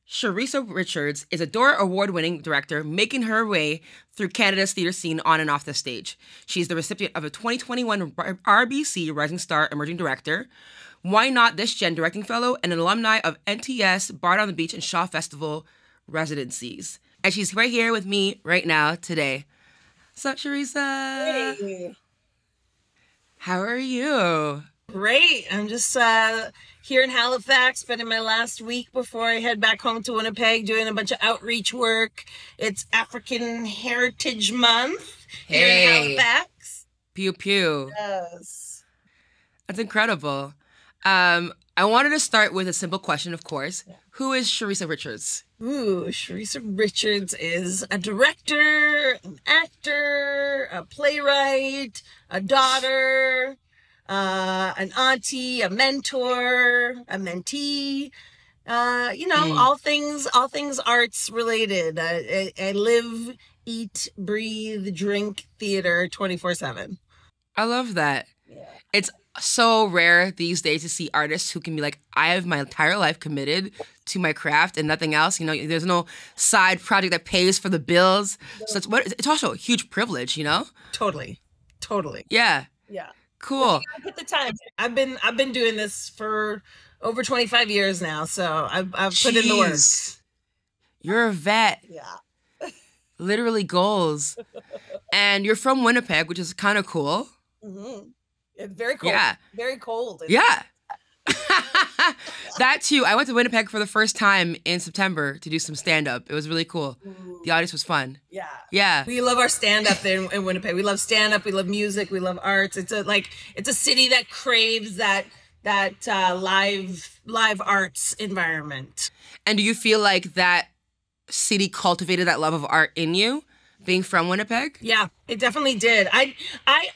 Sharissa Richards is a Dora Award-winning director making her way through Canada's theatre scene on and off the stage. She's the recipient of a 2021 RBC Rising Star Emerging Director, Why Not This Gen Directing Fellow, and an alumni of NTS, Bard on the Beach, and Shaw Festival residencies. And she's right here with me right now today. What's up, Sharissa? Hey. How are you? Great. I'm just here in Halifax, spending my last week before I head back home to Winnipeg, doing a bunch of outreach work. It's African Heritage Month here in Halifax. Pew pew. Yes. That's incredible. I wanted to start with a simple question, of course. Yeah. Who is Sharissa Richards? Ooh, Sharissa Richards is a director, an actor, a playwright, a daughter, an auntie, a mentor, a mentee, all things arts related. I live, eat, breathe, drink theater 24/7. I love that. Yeah. It's so rare these days to see artists who can be like, I have my entire life committed to my craft and nothing else. You know, there's no side project that pays for the bills. So it's also a huge privilege, you know? Totally. Yeah. Yeah. Cool. At the time, I've been doing this for over 25 years now, so I've put in the work. You're a vet. Yeah. Literally goals. And you're from Winnipeg, which is kind of cool. Mm-hmm. It's very cold. Yeah. Very cold. Yeah. That too. I went to Winnipeg for the first time in September to do some stand-up. It was really cool. Ooh. The audience was fun. Yeah. Yeah. We love our stand-up in Winnipeg. We love stand-up. We love music. We love arts. It's a city that craves that live arts environment. And do you feel like that city cultivated that love of art in you, being from Winnipeg? Yeah, it definitely did. I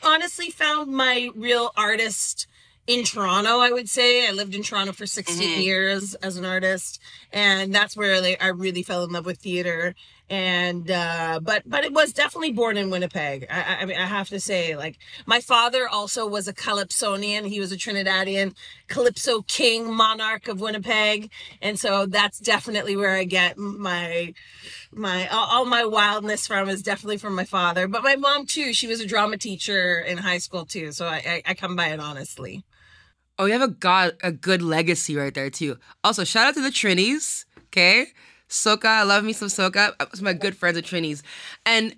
honestly found my real artist in Toronto, I would say. I lived in Toronto for 16 years as an artist, and that's where I really fell in love with theater. And but it was definitely born in Winnipeg. I mean, I have to say, like, my father also was a Calypsonian. He was a Trinidadian Calypso king, monarch of Winnipeg, and so that's definitely where I get all my wildness from, is definitely from my father. But my mom too. She was a drama teacher in high school too, so I come by it honestly. Oh, you have a good legacy right there too. Also, shout out to the Trinis, okay? Soca, I love me some Soca. Some of my good friends at Trinis. And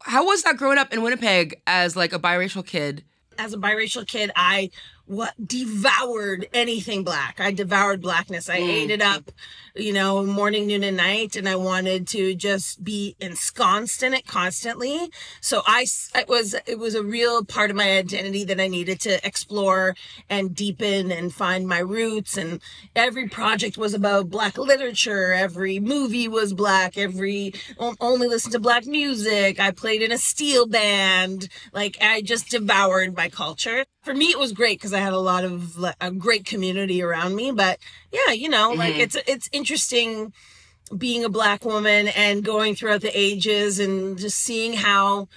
how was that growing up in Winnipeg as like a biracial kid? As a biracial kid, I devoured anything black. I devoured blackness. I ate it up, morning, noon, and night, and I wanted to just be ensconced in it constantly. So it was a real part of my identity that I needed to explore and deepen and find my roots. And every project was about black literature. Every movie was black. Only listened to black music. I played in a steel band. Like, I just devoured my culture. For me, it was great because I had a great community around me. But yeah, like it's interesting being a black woman and going throughout the ages and just seeing how,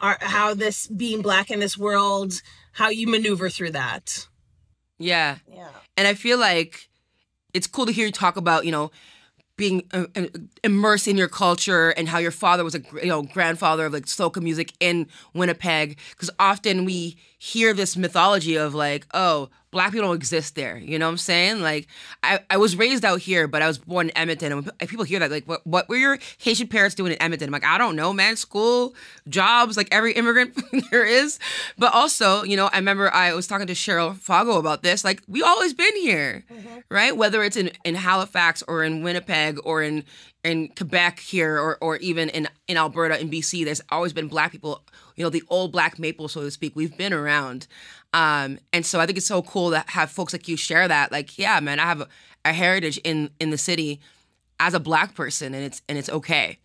how this being black in this world, how you maneuver through that. Yeah. Yeah. And I feel like it's cool to hear you talk about, being immersed in your culture and how your father was a grandfather of like soca music in Winnipeg, because often we hear this mythology of like, oh, black people don't exist there. You know what I'm saying? Like, I was raised out here, but I was born in Edmonton. And when people hear that, like, what were your Haitian parents doing in Edmonton? I'm like, I don't know, man. School, jobs, like every immigrant there is. But also, I remember I was talking to Cheryl Fago about this. Like, we always been here, right? Whether it's in Halifax or in Winnipeg or in Quebec here or even in Alberta, in BC, there's always been black people, the old black maple, so to speak. We've been around. And so I think it's so cool to have folks like you share that. Like, yeah, man, I have a heritage in the city as a black person, and it's okay.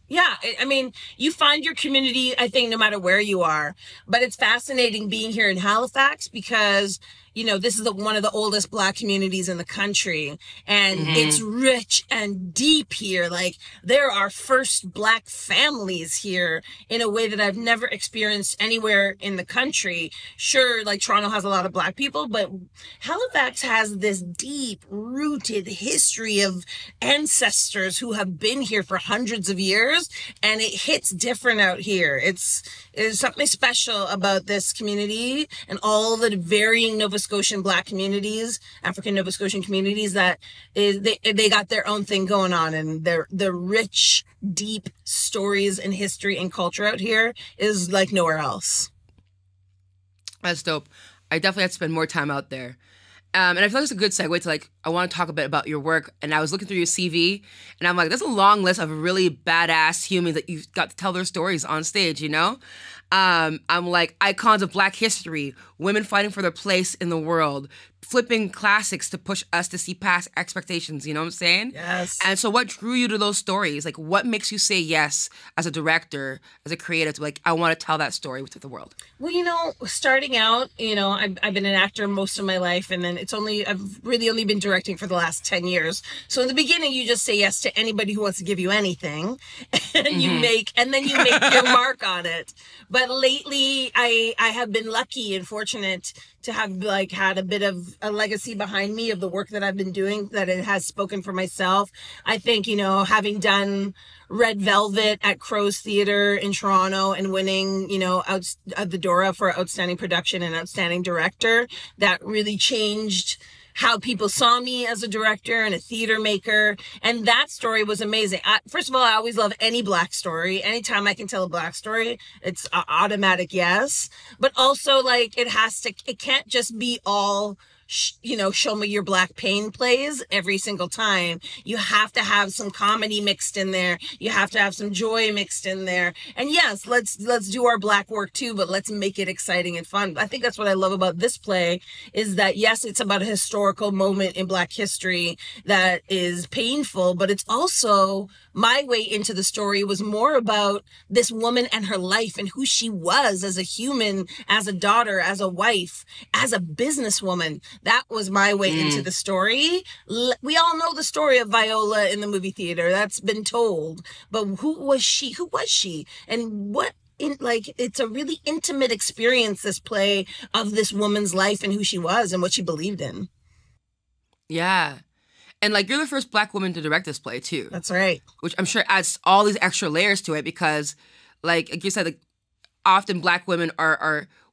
Yeah, I mean, you find your community, I think, no matter where you are. But it's fascinating being here in Halifax because, you know, this is one of the oldest Black communities in the country, and it's rich and deep here. Like, there are first Black families here in a way that I've never experienced anywhere in the country. Sure, like Toronto has a lot of Black people, but Halifax has this deep rooted history of ancestors who have been here for hundreds of years, and it hits different out here. There's something special about this community and all the varying Nova Scotian Black communities, African Nova Scotian communities, that is, they got their own thing going on, and the rich, deep stories and history and culture out here is like nowhere else. That's dope. I definitely had to spend more time out there. And I feel like it's a good segue to, like, I want to talk a bit about your work. And I was looking through your CV, and I'm like, there's a long list of really badass humans that you've got to tell their stories on stage, you know? I'm like, icons of Black history, women fighting for their place in the world, flipping classics to push us to see past expectations, you know what I'm saying? Yes. And so what drew you to those stories? Like, what makes you say yes as a director, as a creative, to, like, I want to tell that story with the world? Well, you know, starting out, you know, I've been an actor most of my life, and then I've really only been directing for the last 10 years. So in the beginning, you just say yes to anybody who wants to give you anything, and then you make your mark on it. But lately, I have been lucky and fortunate to have, like, had a bit of a legacy behind me of the work that I've been doing, that it has spoken for myself. I think, you know, having done Red Velvet at Crow's Theatre in Toronto and winning, you know, the Dora for Outstanding Production and Outstanding Director, that really changed how people saw me as a director and a theater maker. And that story was amazing. First of all, I always love any Black story. Anytime I can tell a Black story, it's automatic yes. But also, like, it can't just be all, you know, show me your Black pain plays every single time. You have to have some comedy mixed in there. You have to have some joy mixed in there. And yes, let's do our Black work too, but let's make it exciting and fun. I think that's what I love about this play, is that yes, it's about a historical moment in Black history that is painful, but it's also, my way into the story was more about this woman and her life and who she was as a human, as a daughter, as a wife, as a businesswoman. That was my way into the story. We all know the story of Viola in the movie theater. That's been told. But who was she? Who was she? And what, it's a really intimate experience, this play, of this woman's life and who she was and what she believed in. Yeah. And, like, you're the first Black woman to direct this play, too. That's right. Which I'm sure adds all these extra layers to it, because, like you said, like, often Black women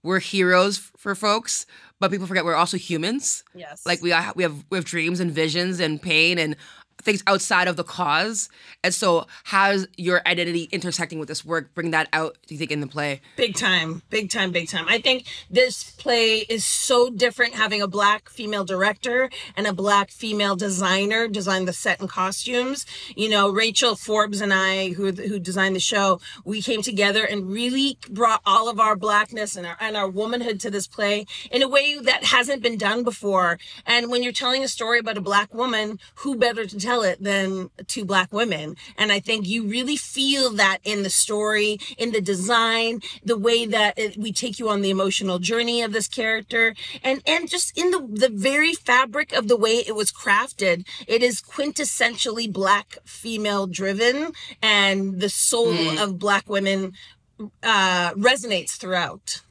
we're heroes for folks, but people forget we're also humans. Yes. Like, we have dreams and visions and pain and things outside of the cause. And so how's your identity intersecting with this work? Bring that out, do you think, in the play? Big time, big time, big time. I think this play is so different, having a Black female director and a Black female designer design the set and costumes. You know, Rachel Forbes and I, who designed the show, we came together and really brought all of our Blackness and our womanhood to this play in a way that hasn't been done before. And when you're telling a story about a Black woman, who better to tell it than two Black women? And I think you really feel that in the story, in the design, the way that we take you on the emotional journey of this character, and just in the very fabric of the way it was crafted. It is quintessentially Black female driven, and the soul of Black women resonates throughout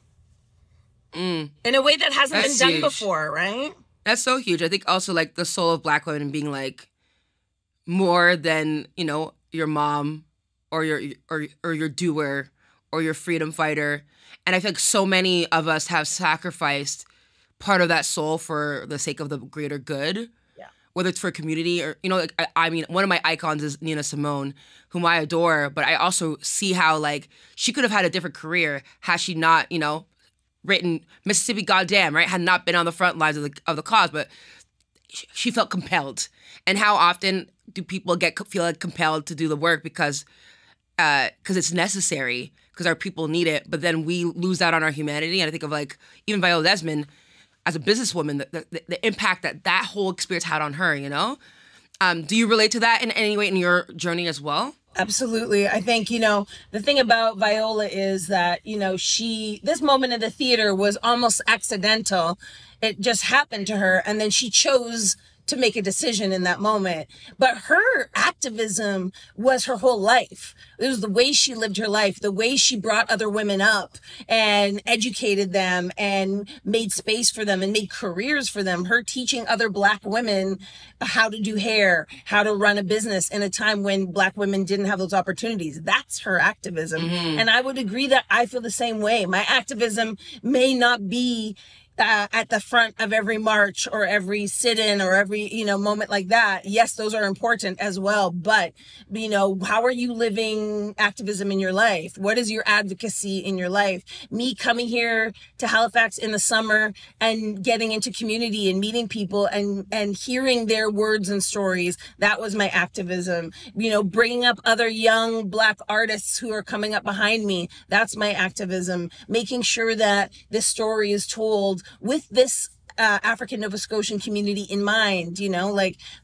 in a way that hasn't been done before, right? That's so huge. I think also, like, the soul of Black women being, like, more than, you know, your mom or your doer or your freedom fighter. And I feel like so many of us have sacrificed part of that soul for the sake of the greater good. Yeah. Whether it's for a community or, you know, like, I mean, one of my icons is Nina Simone, whom I adore, but I also see how, like, she could have had a different career had she not, you know, written Mississippi Goddamn, right? Had not been on the front lines of the cause, but she felt compelled. And how often do people feel like compelled to do the work because it's necessary, because our people need it, but then we lose out on our humanity? And I think of, like, even Viola Desmond as a businesswoman, the impact that whole experience had on her, you know? Do you relate to that in any way in your journey as well? Absolutely. I think, you know, the thing about Viola is that, you know, this moment in the theater was almost accidental. It just happened to her. And then she chose to make a decision in that moment. But her activism was her whole life. It was the way she lived her life, the way she brought other women up and educated them and made space for them and made careers for them. Her teaching other Black women how to do hair, how to run a business in a time when Black women didn't have those opportunities. That's her activism. And I would agree that I feel the same way. My activism may not be at the front of every march or every sit-in or every, moment like that. Yes, those are important as well. But, how are you living activism in your life? What is your advocacy in your life? Me coming here to Halifax in the summer and getting into community and meeting people and hearing their words and stories, that was my activism. Bringing up other young Black artists who are coming up behind me, that's my activism. Making sure that this story is told with this African Nova Scotian community in mind,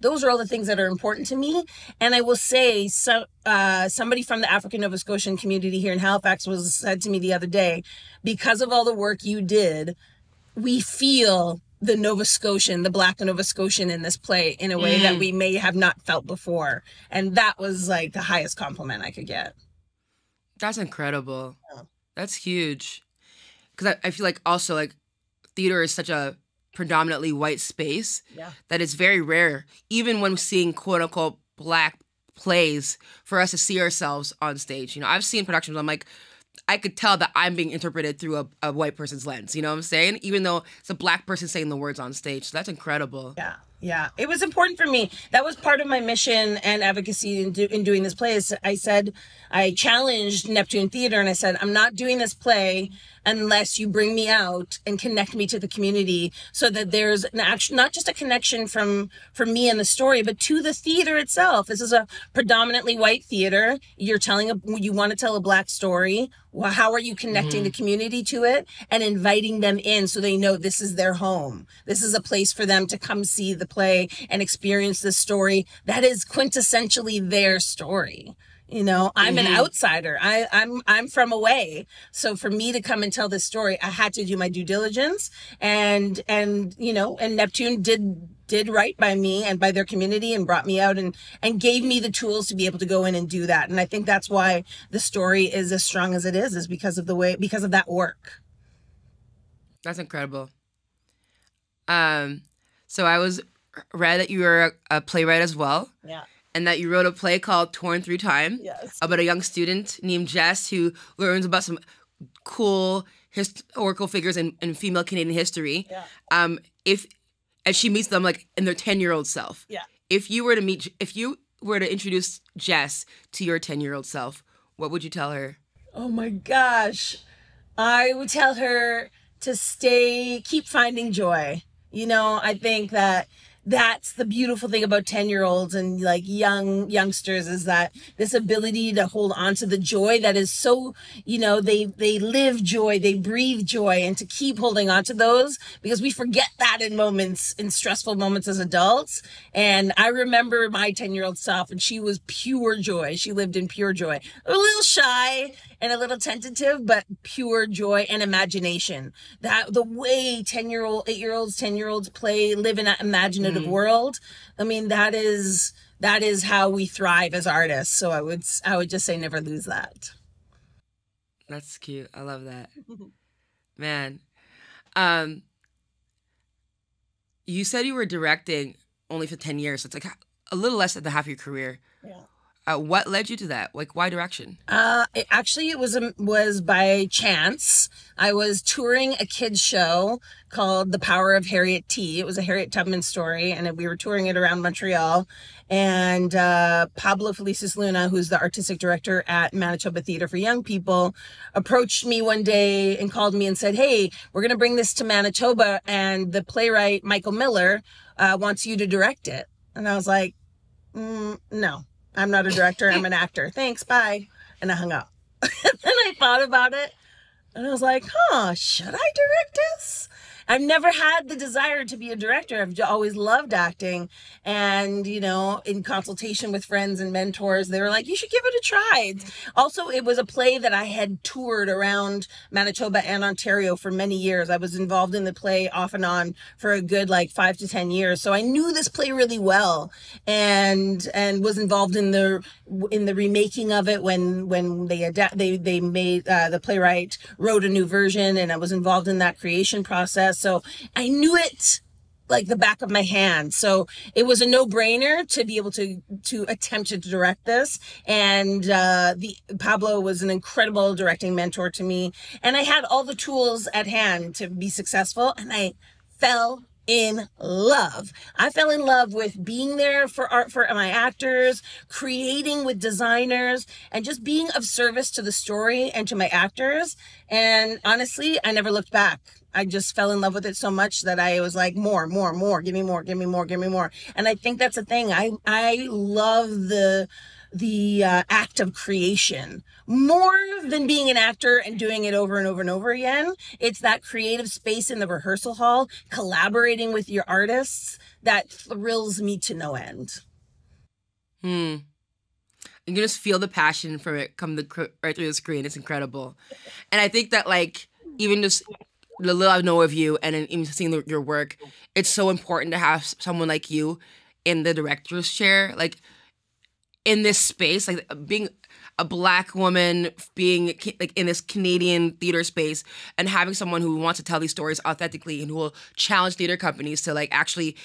those are all the things that are important to me. And I will say, somebody from the African Nova Scotian community here in Halifax said to me the other day, because of all the work you did, we feel the Nova Scotian, the Black Nova Scotian in this play in a way that we may have not felt before. And that was like the highest compliment I could get. That's incredible. Yeah. That's huge. Because I feel like also like theater is such a predominantly white space that it's very rare, even when seeing quote unquote Black plays, for us to see ourselves on stage. I've seen productions, I'm like, I could tell that I'm being interpreted through a white person's lens, you know what I'm saying? Even though it's a Black person saying the words on stage. So that's incredible. Yeah. Yeah, it was important for me. That was part of my mission and advocacy in doing this play. I challenged Neptune Theater and I said, I'm not doing this play unless you bring me out and connect me to the community so that there's not just a connection from me and the story, but to the theater itself. This is a predominantly white theater. You want to tell a Black story. Well, how are you connecting the community to it and inviting them in so they know this is their home? This is a place for them to come see the play and experience this story that is quintessentially their story. I'm an outsider. I'm from away. So for me to come and tell this story, I had to do my due diligence and Neptune did right by me and by their community and brought me out and gave me the tools to be able to go in and do that. And I think that's why the story is as strong as it is because of that work. That's incredible. So I read that you were a playwright as well. Yeah. And that you wrote a play called Torn Through Time. Yes. About a young student named Jess who learns about some cool historical figures in female Canadian history. Yeah. And she meets them like in their 10-year-old self. Yeah. If you were to introduce Jess to your 10-year-old self, what would you tell her? Oh my gosh. I would tell her to keep finding joy. I think that's the beautiful thing about 10-year-olds and like youngsters is that this ability to hold on to the joy that is so, they live joy, they breathe joy, and to keep holding on to those because we forget that in stressful moments as adults. And I remember my 10-year-old self and she was pure joy. She lived in pure joy, a little shy and a little tentative, but pure joy and imagination. That the way 8-year-olds, 10-year-olds live in that imaginative world. I mean, that is how we thrive as artists. So I would just say never lose that. That's cute. I love that. Man. You said you were directing only for 10 years. So it's like a little less than half your career. Yeah. What led you to that? Like, why direction? It was by chance. I was touring a kids show called The Power of Harriet T. It was a Harriet Tubman story, and we were touring it around Montreal. And Pablo Felices Luna, who's the artistic director at Manitoba Theatre for Young People, approached me one day and called me and said, hey, we're going to bring this to Manitoba, and the playwright Michael Miller wants you to direct it. And I was like, no. I'm not a director. I'm an actor. Thanks. Bye. And I hung up. And I thought about it. And I was like, should I direct this? I've never had the desire to be a director. I've always loved acting. And, you know, in consultation with friends and mentors, they were like, you should give it a try. Also, it was a play that I had toured around Manitoba and Ontario for many years. I was involved in the play off and on for a good like 5 to 10 years. So I knew this play really well, and was involved in the remaking of it when they made the playwright wrote a new version, and I was involved in that creation process. So I knew it like the back of my hand. So it was a no-brainer to be able to attempt to direct this. And Pablo was an incredible directing mentor to me. And I had all the tools at hand to be successful, and I fell in love. I fell in love with being there for my actors, creating with designers, and just being of service to the story and to my actors. And honestly, I never looked back. I just fell in love with it so much that I was like, more, give me more, give me more, give me more. And I think that's the thing. I love the act of creation more than being an actor and doing it over and over and over again. It's that creative space in the rehearsal hall, collaborating with your artists, that thrills me to no end. You can just feel the passion from it come right through the screen. It's incredible. And I think that, like, even just the little I know of you and then even seeing your work, it's so important to have someone like you in the director's chair, like in this space, like being a Black woman, being like in this Canadian theater space, and having someone who wants to tell these stories authentically and who will challenge theater companies to like actually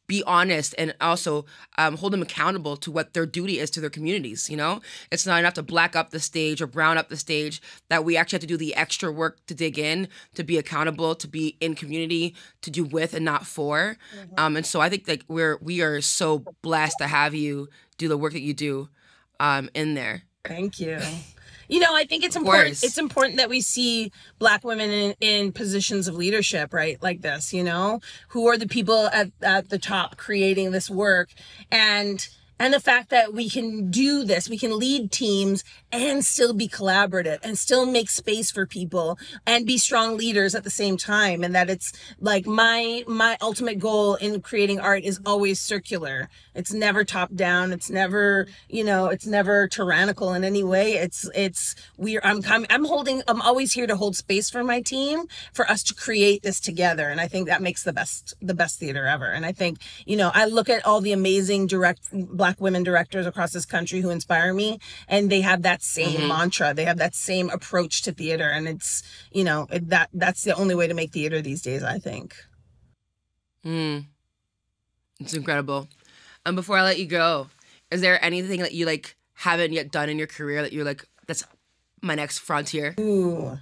be honest and also hold them accountable to what their duty is to their communities. You know, it's not enough to black up the stage or brown up the stage, that we actually have to do the extra work to dig in, to be accountable, to be in community, to do with and not for. And so I think like we are so blessed to have you do the work that you do in there. Thank you. You know, I think it's important. It's important that we see Black women in positions of leadership, right? Like this, you know, who are the people at the top creating this work, and the fact that we can do this, we can lead teams and still be collaborative and still make space for people and be strong leaders at the same time. And that it's like my ultimate goal in creating art is always circular. It's never top down. It's never, you know, it's never tyrannical in any way. I'm always here to hold space for my team, for us to create this together. And I think that makes the best theater ever. And I think, you know, I look at all the amazing Black women directors across this country who inspire me, and they have that same mantra. They have that same approach to theater. And it's, you know, that's the only way to make theater these days, I think. It's incredible. Before I let you go, is there anything that you like haven't yet done in your career that you're like, that's my next frontier? Ooh.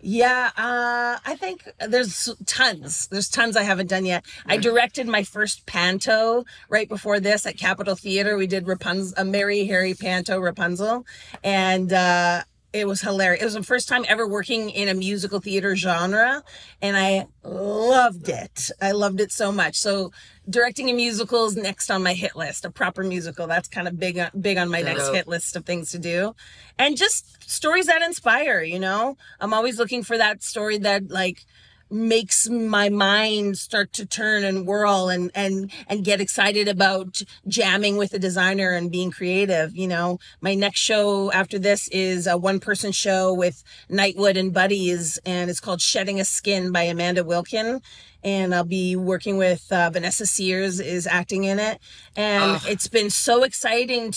Yeah, I think there's tons. There's tons I haven't done yet. I directed my first panto right before this at Capitol Theater. We did a Mary Harry panto, Rapunzel, and it was hilarious. It was the first time ever working in a musical theater genre, and I loved it. I loved it so much. So directing a musical is next on my hit list, a proper musical. That's kind of big on my next hit list of things to do. And just stories that inspire, you know? I'm always looking for that story that like makes my mind start to turn and whirl and get excited about jamming with a designer and being creative. You know, my next show after this is a one-person show with Nightwood and Buddies, and it's called Shedding a Skin by Amanda Wilkin. And I'll be working with Vanessa Sears is acting in it. And it's been so exciting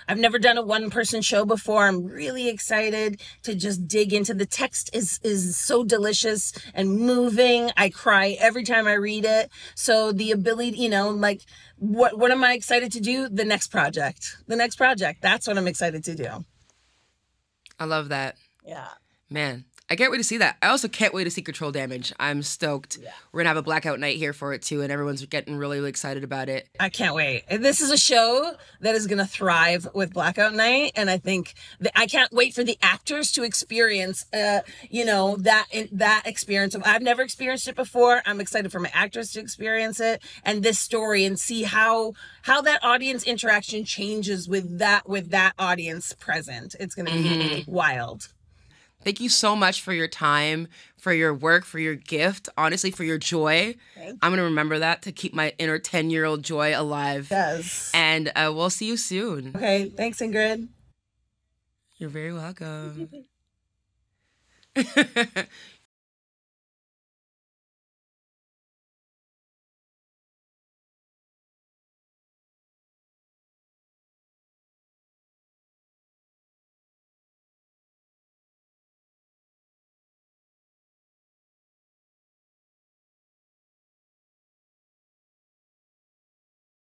I've never done a one-person show before. I'm really excited to just dig into the text is so delicious and moving. I cry every time I read it. So the ability, you know, like what am I excited to do? The next project. That's what I'm excited to do. I love that. Yeah. Man. I can't wait to see that. I also can't wait to see Control Damage. I'm stoked. Yeah. We're going to have a blackout night here for it, too, and everyone's getting really, really excited about it. I can't wait. This is a show that is going to thrive with Blackout Night, and I think I can't wait for the actors to experience, you know, that experience. I've never experienced it before. I'm excited for my actors to experience it and this story and see how that audience interaction changes with that audience present. It's going to be wild. Thank you so much for your time, for your work, for your gift, honestly, for your joy. I'm going to remember that to keep my inner 10-year-old joy alive. Yes. And we'll see you soon. Okay. Thanks, Ingrid. You're very welcome.